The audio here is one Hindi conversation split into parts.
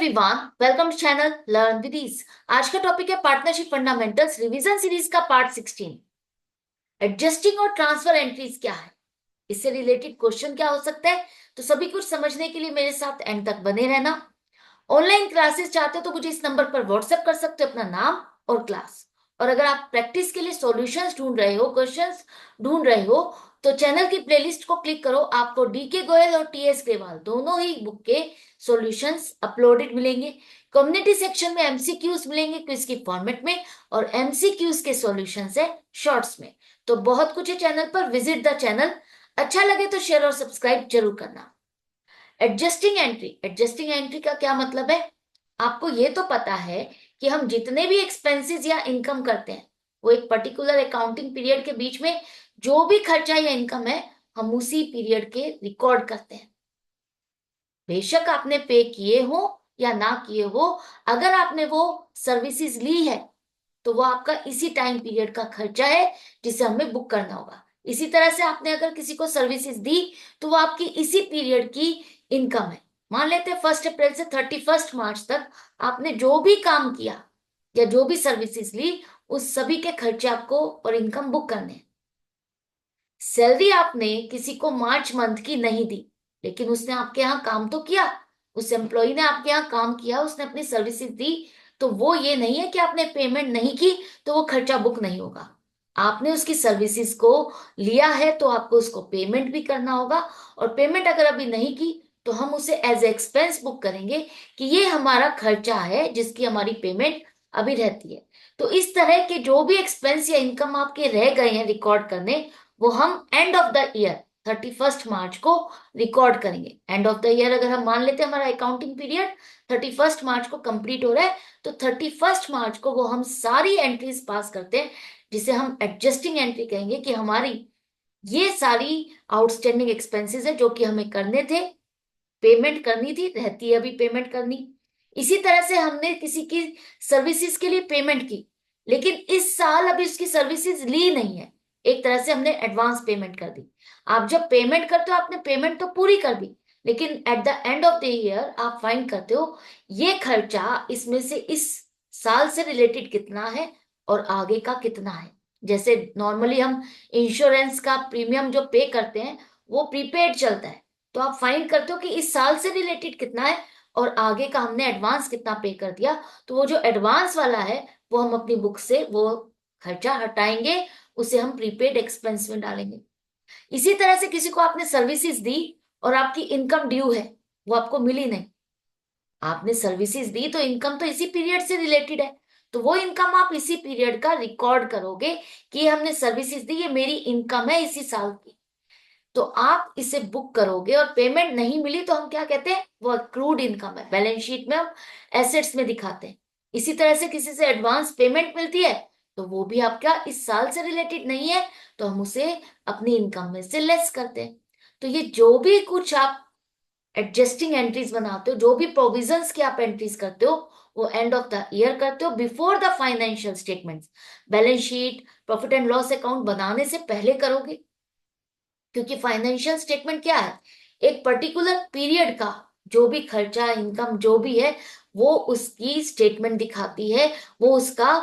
Everyone, welcome to channel learn with ease. आज का टॉपिक है पार्टनरशिप फंडामेंटल्स रिवीजन सीरीज का पार्ट 16। एडजस्टिंग और ट्रांसफर एंट्रीज क्या है, इससे रिलेटेड क्वेश्चन क्या हो सकता है, तो सभी कुछ समझने के लिए मेरे साथ एंड तक बने रहना। ऑनलाइन क्लासेस चाहते हो तो मुझे इस नंबर पर व्हाट्सएप कर सकते हो अपना नाम और क्लास। और अगर आप प्रैक्टिस के लिए सॉल्यूशंस ढूंढ रहे हो, क्वेश्चंस ढूंढ रहे हो, तो चैनल की प्लेलिस्ट को क्लिक करो। आपको डीके गोयल और टीएस ग्रेवाल दोनों ही बुक के सॉल्यूशंस अपलोडेड मिलेंगे। कम्युनिटी सेक्शन में एमसीक्यूज मिलेंगे क्विज की फॉर्मेट में, और एमसीक्यूज के सॉल्यूशंस है शॉर्ट्स में। तो बहुत कुछ है चैनल पर, विजिट द चैनल। अच्छा लगे तो शेयर और सब्सक्राइब जरूर करना। एडजस्टिंग एंट्री का क्या मतलब है? आपको ये तो पता है कि हम जितने भी एक्सपेंसेस या इनकम करते हैं, वो एक पर्टिकुलर अकाउंटिंग पीरियड के बीच में जो भी खर्चा या इनकम है, हम उसी पीरियड के रिकॉर्ड करते हैं। बेशक आपने पे किए हो या ना किए हो, अगर आपने वो सर्विसेज ली है तो वो आपका इसी टाइम पीरियड का खर्चा है जिसे हमें बुक करना होगा। इसी तरह से आपने अगर किसी को सर्विसेज दी तो वो आपकी इसी पीरियड की इनकम है। मान लेते हैं 1 अप्रैल से 31 मार्च तक आपने जो भी काम किया या जो भी सर्विसेज ली, उस सभी के खर्चे आपको और इनकम बुक करने हैं। सैलरी आपने किसी को मार्च मंथ की नहीं दी, लेकिन उसने आपके यहाँ काम तो किया। उस एम्प्लॉय ने आपके यहाँ काम किया, उसने अपनी सर्विसेज दी। तो वो ये नहीं है कि आपने पेमेंट नहीं की तो वो खर्चा बुक नहीं होगा। आपने उसकी सर्विसेज को लिया है तो आपको उसको पेमेंट भी करना होगा। और पेमेंट अगर अभी नहीं की तो हम उसे एज एक्सपेंस बुक करेंगे कि ये हमारा खर्चा है जिसकी हमारी पेमेंट अभी रहती है। तो इस तरह के जो भी एक्सपेंस या इनकम आपके रह गए हैं रिकॉर्ड करने, वो हम एंड ऑफ द ईयर 31 मार्च को रिकॉर्ड करेंगे। एंड ऑफ द ईयर अगर हम मान लेते हैं हमारा अकाउंटिंग पीरियड 31 मार्च को कंप्लीट हो रहा है, तो 31 मार्च को वो हम सारी एंट्रीज पास करते हैं, जिसे हम एडजस्टिंग एंट्री कहेंगे कि हमारी ये सारी आउटस्टैंडिंग एक्सपेंसेस है जो कि हमें करने थे, पेमेंट करनी थी, रहती है अभी पेमेंट करनी। इसी तरह से हमने किसी की सर्विसेज के लिए पेमेंट की, लेकिन इस साल अभी उसकी सर्विसेज ली नहीं है, एक तरह से हमने एडवांस पेमेंट कर दी। आप जब पेमेंट करते हो आपने पेमेंट तो पूरी कर दी, लेकिन at the end of the year आप फाइंड करते हो ये खर्चा इसमें से इस साल से रिलेटेड कितना है और आगे का कितना है। जैसे नॉर्मली हम इंश्योरेंस का प्रीमियम जो पे करते हैं वो प्रीपेड चलता है, तो आप फाइंड करते हो कि इस साल से रिलेटेड कितना है और आगे का हमने एडवांस कितना पे कर दिया। तो वो जो एडवांस वाला है वो हम अपनी बुक से वो खर्चा हटाएंगे, उसे हम प्रीपेड एक्सपेंस में डालेंगे। इसी तरह से किसी को आपने सर्विसेज दी और आपकी इनकम ड्यू है, वो आपको मिली नहीं। आपने सर्विसेज दी तो इनकम तो इसी पीरियड से रिलेटेड है, तो वो इनकम आप इसी पीरियड का रिकॉर्ड करोगे कि ये हमने सर्विसेज दी, ये मेरी इनकम है इसी साल की। तो आप इसे बुक करोगे, और पेमेंट नहीं मिली तो हम क्या कहते हैं, वो अक्रूड इनकम है, बैलेंस शीट में हम एसेट्स में दिखाते हैं। इसी तरह से किसी से एडवांस पेमेंट मिलती है तो वो भी आपका इस साल से रिलेटेड नहीं है, तो हम उसे अपनी इनकम में से लेस करते हैं। तो ये जो भी कुछ आप एडजस्टिंग एंट्रीज बनाते हो, जो भी प्रोविजंस की आप एंट्रीज करते हो, वो एंड ऑफ द ईयर करते हो, before the financial statements. Balance sheet, profit and loss account बनाने से पहले करोगे, क्योंकि फाइनेंशियल स्टेटमेंट क्या है, एक पर्टिकुलर पीरियड का जो भी खर्चा इनकम जो भी है वो उसकी स्टेटमेंट दिखाती है। वो उसका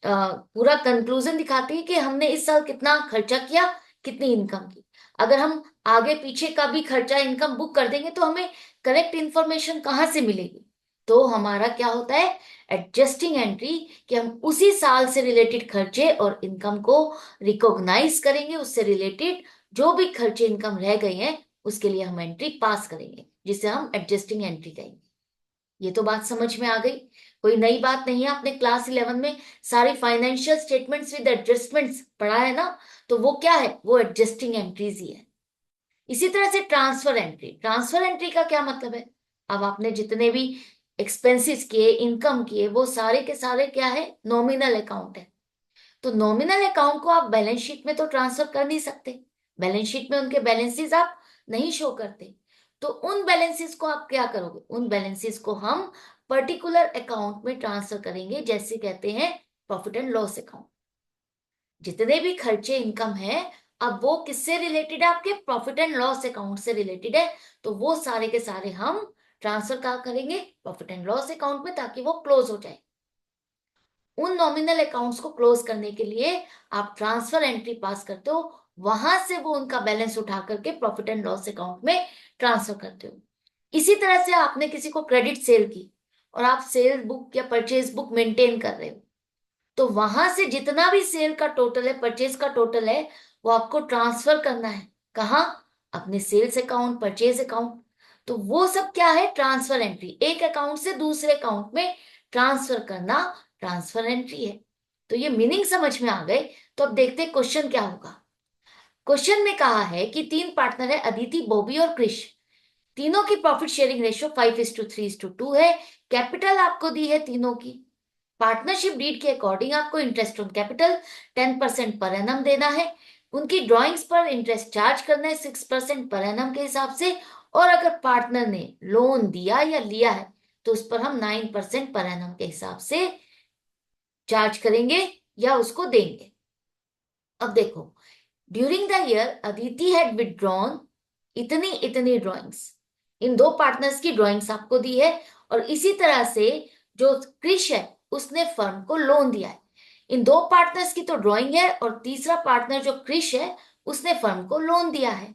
पूरा कंक्लूजन दिखाती है कि हमने इस साल कितना खर्चा किया, कितनी इनकम की। अगर हम आगे पीछे का भी खर्चा इनकम बुक कर देंगे तो हमें करेक्ट इंफॉर्मेशन कहाँ से मिलेगी? तो हमारा क्या होता है, एडजस्टिंग एंट्री, कि हम उसी साल से रिलेटेड खर्चे और इनकम को रिकॉग्नाइज करेंगे, उससे रिलेटेड जो भी खर्चे इनकम रह गए हैं उसके लिए हम एंट्री पास करेंगे, जिसे हम एडजस्टिंग एंट्री कहेंगे। ये तो बात समझ में आ गई, कोई नई बात नहीं है। आपने क्लास 11 में सारी फाइनेंशियल स्टेटमेंट्स विद एडजस्टमेंट्स पढ़ा है ना, तो वो क्या है, वो एडजस्टिंग एंट्रीज ही है। इसी तरह से ट्रांसफर एंट्री का क्या मतलब है? अब आपने जितने भी एक्सपेंसेस किए, इनकम किए, वो सारे के सारे क्या है, नॉमिनल अकाउंट है। तो नॉमिनल अकाउंट को आप बैलेंस शीट में तो ट्रांसफर कर नहीं सकते, बैलेंस शीट में उनके बैलेंसेस आप नहीं शो करते। तो उन बैलेंसेस को आप क्या करोगे, उन बैलेंसेस को हम पर्टिकुलर अकाउंट में ट्रांसफर करेंगे, जैसे कहते हैं प्रॉफिट एंड लॉस अकाउंट। जितने भी खर्चे इनकम है, अब वो किससे रिलेटेड है, आपके प्रॉफिट एंड लॉस अकाउंट से रिलेटेड है। तो वो सारे के सारे हम ट्रांसफर कहाँ करेंगे? प्रॉफिट एंड लॉस अकाउंट में, ताकि वो क्लोज हो जाए। उन नॉमिनल अकाउंट्स को क्लोज करने के लिए आप ट्रांसफर एंट्री पास करते हो, वहां से वो उनका बैलेंस उठा करके प्रॉफिट एंड लॉस अकाउंट में ट्रांसफर करते हो। इसी तरह से आपने किसी को क्रेडिट सेल की और आप सेल बुक या परचेज बुक मेंटेन कर रहे हो, तो वहां से जितना भी सेल का टोटल है, परचेज का टोटल है, वो आपको ट्रांसफर करना है। कहाँ? अपने सेल्स अकाउंट, परचेज अकाउंट। तो वो सब क्या है? Transfer entry. एक अकाउंट से दूसरे अकाउंट में ट्रांसफर करना ट्रांसफर एंट्री है। तो ये मीनिंग समझ में आ गए। तो अब देखते हैं क्वेश्चन क्या होगा। क्वेश्चन में कहा है कि 3 पार्टनर है, अदिति, बॉबी और क्रिश। तीनों की प्रॉफिट शेयरिंग रेशियो 5:3:2 है। कैपिटल आपको दी है तीनों की। पार्टनरशिप डीड के अकॉर्डिंग आपको interest on capital 10% per annum देना है। उनकी ड्राइंग्स पर इंटरेस्ट चार्ज करना है 6% पर एनम के हिसाब से। और अगर पार्टनर ने लोन दिया या लिया है तो उस पर हम 9% पर एनम के हिसाब से चार्ज करेंगे या उसको देंगे। अब देखो, during the year Aditi had withdrawn इतनी इतनी ड्राइंग्स। इन 2 पार्टनर्स की ड्राइंग्स आपको दी है। और इसी तरह से जो क्रिश है उसने फर्म को लोन दिया है। इन 2 पार्टनर्स की तो ड्राइंग है और तीसरा पार्टनर जो क्रिश है उसने फर्म को लोन दिया है।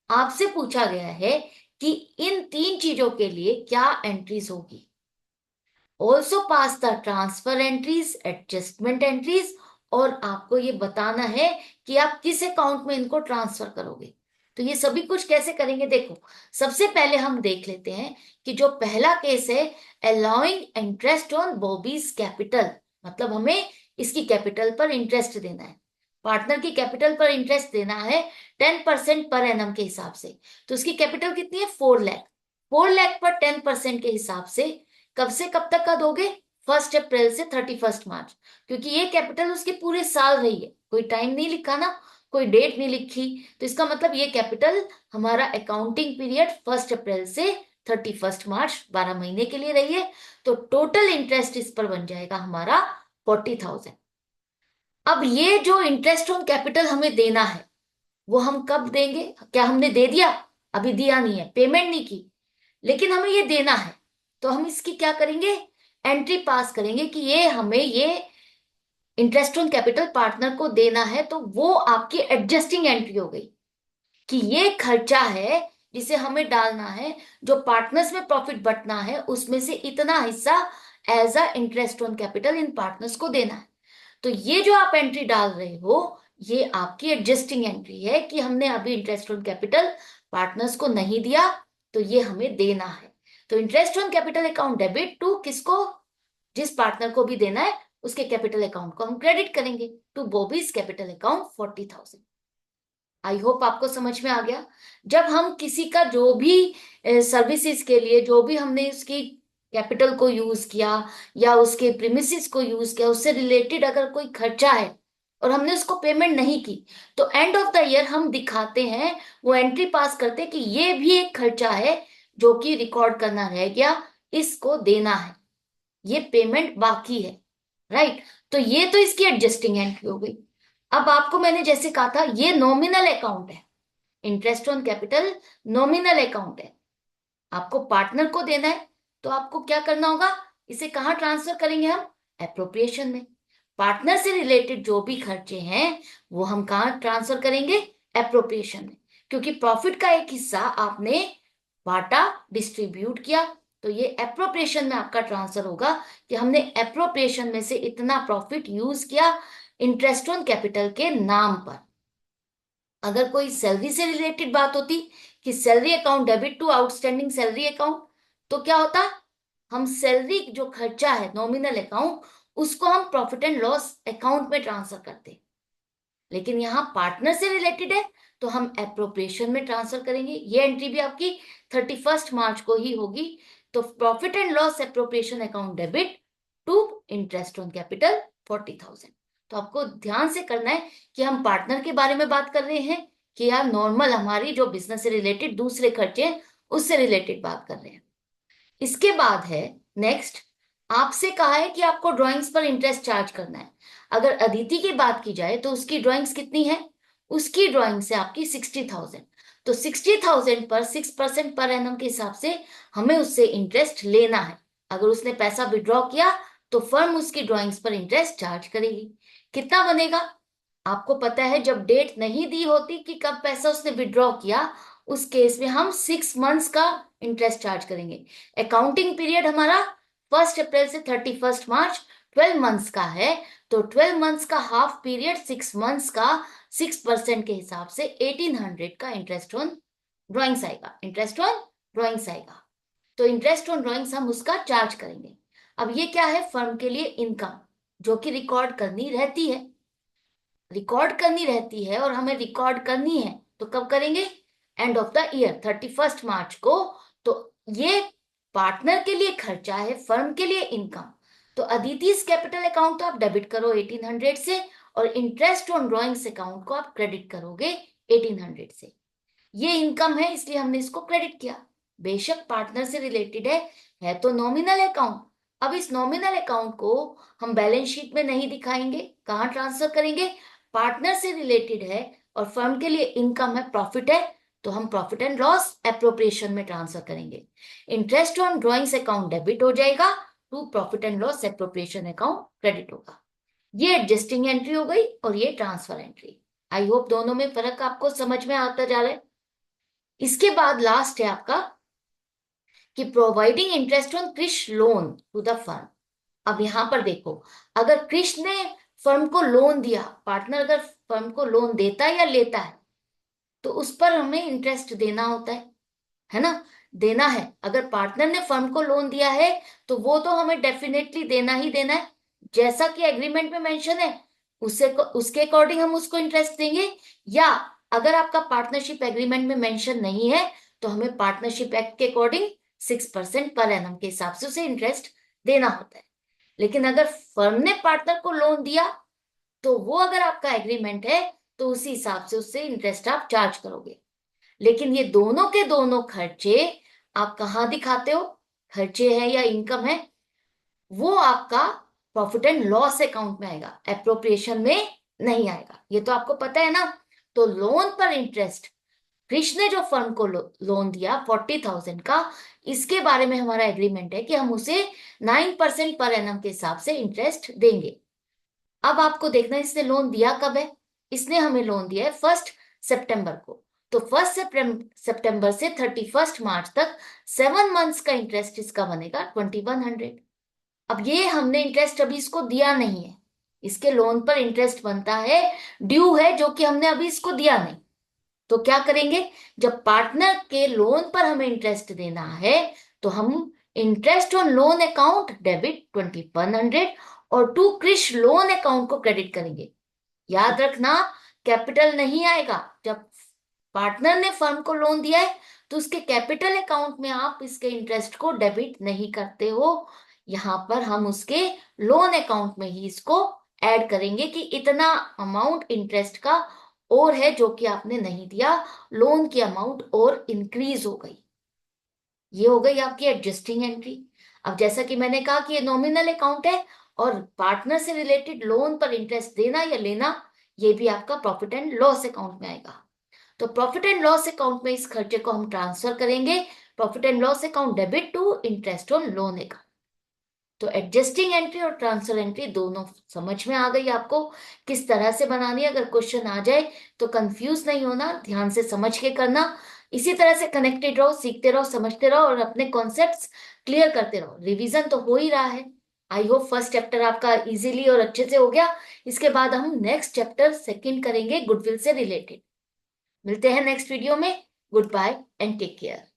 आपसे पूछा गया है कि इन 3 चीजों के लिए क्या एंट्रीज होगी। Also pass the transfer entries, adjustment entries, और आपको ये बताना है कि आप किस अकाउंट में इनको ट्रांसफर करोगे। तो ये सभी कुछ कैसे करेंगे, देखो। सबसे पहले हम देख लेते हैं कि जो पहला केस है, allowing interest on Bobby's capital, मतलब हमें इसकी कैपिटल पर इंटरेस्ट देना है। पार्टनर की कैपिटल पर इंटरेस्ट देना है 10% पर एनम के हिसाब से। तो उसकी कैपिटल कितनी है? 4 लाख। 4 लाख पर 10% के हिसाब से कब तक का दोगे? 1 अप्रैल से 31 मार्च, क्योंकि ये कैपिटल उसके पूरे साल रही है। कोई टाइम नहीं लिखा ना, कोई डेट नहीं लिखी। तो इसका मतलब ये कैपिटल हमारा अकाउंटिंग पीरियड 1 अप्रैल से 31 मार्च, 12 महीने के लिए रही है। तो टोटल इंटरेस्ट इस पर बन जाएगा हमारा 40,000। अब ये जो इंटरेस्ट ऑन कैपिटल हमें देना है वो हम कब देंगे? क्या हमने दे दिया? अभी दिया नहीं है, पेमेंट नहीं की, लेकिन हमें ये देना है। तो हम इसकी क्या करेंगे? एंट्री पास करेंगे कि ये हमें ये इंटरेस्ट ऑन कैपिटल पार्टनर को देना है। तो वो आपकी एडजस्टिंग एंट्री हो गई कि ये खर्चा है जिसे हमें डालना है। जो पार्टनर्स में प्रॉफिट बटना है उसमें से इतना हिस्सा as a interest on capital in partners को देना है। तो ये जो आप एंट्री डाल रहे हो ये आपकी एडजस्टिंग एंट्री है कि हमने अभी इंटरेस्ट ऑन कैपिटल पार्टनर्स को नहीं दिया, तो ये हमें देना है। तो interest on capital account debit to किसको? जिस पार्टनर को भी देना है उसके कैपिटल अकाउंट को हम क्रेडिट करेंगे to Bobby's capital account 40,000। I hope आपको समझ में आ गया। जब हम किसी का जो भी सर्विसेज के लिए जो भी हमने उसकी कैपिटल को यूज किया या उसके प्रीमिसेस को यूज किया, उससे रिलेटेड अगर कोई खर्चा है और हमने उसको पेमेंट नहीं की, तो एंड ऑफ द ईयर हम दिखाते हैं, वो एंट्री पास करते हैं कि ये भी एक खर्चा है जो कि रिकॉर्ड करना रह गया, इसको देना है, ये पेमेंट बाकी है। राइट? तो ये तो इसकी एडजस्टिंग एंट्री हो गई। अब आपको मैंने जैसे कहा था ये नॉमिनल अकाउंट है, interest on capital nominal account है, आपको पार्टनर को देना है। तो आपको क्या करना होगा? इसे कहाँ ट्रांसफर करेंगे हम? एप्रोप्रिएशन में। पार्टनर से रिलेटेड जो भी खर्चे हैं वो हम कहाँ ट्रांसफर करेंगे? एप्रोप्रिएशन में। क्योंकि प्रॉफिट का एक हिस्सा आपने बांटा, डिस्ट्रीब्यूट किया, तो ये एप्रोप्रिएशन में आपका ट्रांसफर होगा कि हमने एप्रोप्रिएशन में से इतना प्रॉफिट यूज किया इंटरेस्ट ऑन कैपिटल के नाम पर। अगर कोई सैलरी से रिलेटेड बात होती कि salary account debit to outstanding salary account, तो क्या होता? हम सैलरी जो खर्चा है नॉमिनल अकाउंट उसको हम प्रॉफिट एंड लॉस अकाउंट में ट्रांसफर करते। लेकिन यहाँ पार्टनर से रिलेटेड है तो हम एप्रोप्रिएशन में ट्रांसफर करेंगे। ये एंट्री भी आपकी 31 मार्च को ही होगी। तो profit and loss appropriation account debit to interest on capital 40,000। तो आपको ध्यान से करना है कि हम पार्टनर के बारे में बात कर रहे हैं कि यार नॉर्मल हमारी जो बिजनेस से रिलेटेड दूसरे खर्चे हैं उससे रिलेटेड बात कर रहे हैं। इसके बाद है नेक्स्ट, आपसे कहा है कि आपको ड्राइंग्स पर इंटरेस्ट चार्ज करना है। अगर अदिति की बात की जाए तो उसकी ड्राइंग्स कितनी है? उसकी ड्राइंग से आपकी 60,000। तो 60,000 पर 6% पर एनम के हिसाब से हमें उससे इंटरेस्ट लेना है। अगर उसने पैसा विड्रॉ किया तो फर्म उसकी ड्रॉइंग्स पर इंटरेस्ट चार्ज करेगी। कितना बनेगा? आपको पता है जब डेट नहीं दी होती कि कब पैसा उसने विड्रॉ किया, उस केस में हम 6 मंथ्स का इंटरेस्ट चार्ज करेंगे। अकाउंटिंग पीरियड हमारा 1 अप्रैल से 31 मार्च, 12 मंथ्स का है। तो 12 मंथ्स का हाफ पीरियड 6 मंथ्स का 6% के हिसाब से 1800 का इंटरेस्ट ऑन ड्रॉइंग्स आएगा। इंटरेस्ट ऑन ड्रॉइंग्स आएगा, तो इंटरेस्ट ऑन ड्रॉइंग्स हम उसका चार्ज करेंगे। अब ये क्या है? फर्म के लिए इनकम जो कि रिकॉर्ड करनी रहती है, और हमें रिकॉर्ड करनी है तो कब करेंगे? एंड ऑफ द ईयर 31 मार्च को। तो ये पार्टनर के लिए खर्चा है, फर्म के लिए इनकम। तो अदिति's कैपिटल अकाउंट तो आप डेबिट करो 1800 से, और इंटरेस्ट ऑन ड्रॉइंग्स अकाउंट को आप क्रेडिट करोगे 1800 से। ये इनकम है इसलिए हमने इसको क्रेडिट किया। बेशक पार्टनर से रिलेटेड है तो नॉमिनल अकाउंट। अब इस नॉमिनल अकाउंट को हम बैलेंस शीट में नहीं दिखाएंगे, कहाँ ट्रांसफर करेंगे? पार्टनर से रिलेटेड है और फर्म के लिए इनकम है, प्रॉफिट है, तो हम प्रॉफिट एंड लॉस एप्रोप्रिएशन में ट्रांसफर करेंगे। Interest on drawings account debit हो जाएगा, to profit and loss appropriation account credit होगा। ये एडजस्टिंग एंट्री हो गई और ये ट्रांसफर एंट्री। आई होप दोनों में फर्क आपको समझ में आता जा रहा है। इसके बाद लास्ट है आपका कि providing interest on Krish loan to the firm. अब यहां पर देखो, अगर क्रिश ने फर्म को लोन दिया, पार्टनर अगर फर्म को लोन देता है या लेता है, तो उस पर हमें इंटरेस्ट देना होता है ना? देना है। अगर पार्टनर ने फर्म को लोन दिया है तो वो तो हमें डेफिनेटली देना ही देना है, जैसा कि एग्रीमेंट में मेंशन है उससे उसके अकॉर्डिंग हम उसको इंटरेस्ट देंगे। या अगर आपका पार्टनरशिप एग्रीमेंट में मेंशन नहीं है तो हमें पार्टनरशिप एक्ट के अकॉर्डिंग 6% पर एनम के हिसाब से उसे इंटरेस्ट देना होता है। लेकिन अगर फर्म ने पार्टनर को लोन दिया तो वो अगर आपका एग्रीमेंट है तो उसी हिसाब से उससे इंटरेस्ट आप चार्ज करोगे। लेकिन ये दोनों के दोनों खर्चे आप कहाँ दिखाते हो? खर्चे हैं या इनकम है, वो आपका प्रॉफिट एंड लॉस अकाउंट में आएगा, एप्रोप्रिएशन में नहीं आएगा। ये तो आपको पता है ना। तो लोन पर इंटरेस्ट, कृष्ण ने जो फर्म को लोन दिया 40,000 का, इसके बारे में हमारा एग्रीमेंट है कि हम उसे 9% पर एनम के हिसाब से इंटरेस्ट देंगे। अब आपको देखना है इसने लोन दिया कब है। इसने हमें लोन दिया है 1 सितंबर को। तो 1 सितंबर से 31 मार्च तक 7 मंथ्स का इंटरेस्ट इसका बनेगा 2100। अब ये हमने इंटरेस्ट अभी इसको दिया नहीं है, इसके लोन पर इंटरेस्ट बनता है, ड्यू है, जो कि हमने अभी इसको दिया नहीं। तो क्या करेंगे? जब पार्टनर के लोन पर हमें इंटरेस्ट देना है तो हम interest on loan account debit 2100 और टू क्रिश लोन अकाउंट को क्रेडिट करेंगे। याद रखना, कैपिटल नहीं आएगा। जब पार्टनर ने फर्म को लोन दिया है तो उसके कैपिटल अकाउंट में आप इसके इंटरेस्ट को डेबिट नहीं करते हो। यहां पर हम उसके लोन अकाउंट में ही इसको ऐड करेंगे कि इतना अमाउंट इंटरेस्ट का और है जो कि आपने नहीं दिया, लोन की अमाउंट और इंक्रीज हो गई। ये हो गई आपकी एडजस्टिंग एंट्री। अब जैसा कि मैंने कहा कि ये नॉमिनल अकाउंट है और पार्टनर से रिलेटेड लोन पर इंटरेस्ट देना या लेना, ये भी आपका प्रॉफिट एंड लॉस अकाउंट में आएगा। तो प्रॉफिट एंड लॉस अकाउंट में इस खर्चे को हम ट्रांसफर करेंगे, profit and loss account debit to interest on loan account. तो एडजस्टिंग एंट्री और ट्रांसफर एंट्री दोनों समझ में आ गई आपको किस तरह से बनानी है। अगर क्वेश्चन आ जाए तो कंफ्यूज नहीं होना, ध्यान से समझ के करना। इसी तरह से कनेक्टेड रहो, सीखते रहो, समझते रहो और अपने कॉन्सेप्ट्स क्लियर करते रहो। रिवीजन तो हो ही रहा है। आई होप फर्स्ट चैप्टर आपका इजीली और अच्छे से हो गया। इसके बाद हम नेक्स्ट चैप्टर सेकंड करेंगे गुडविल से रिलेटेड। मिलते हैं नेक्स्ट वीडियो में। Goodbye and take care.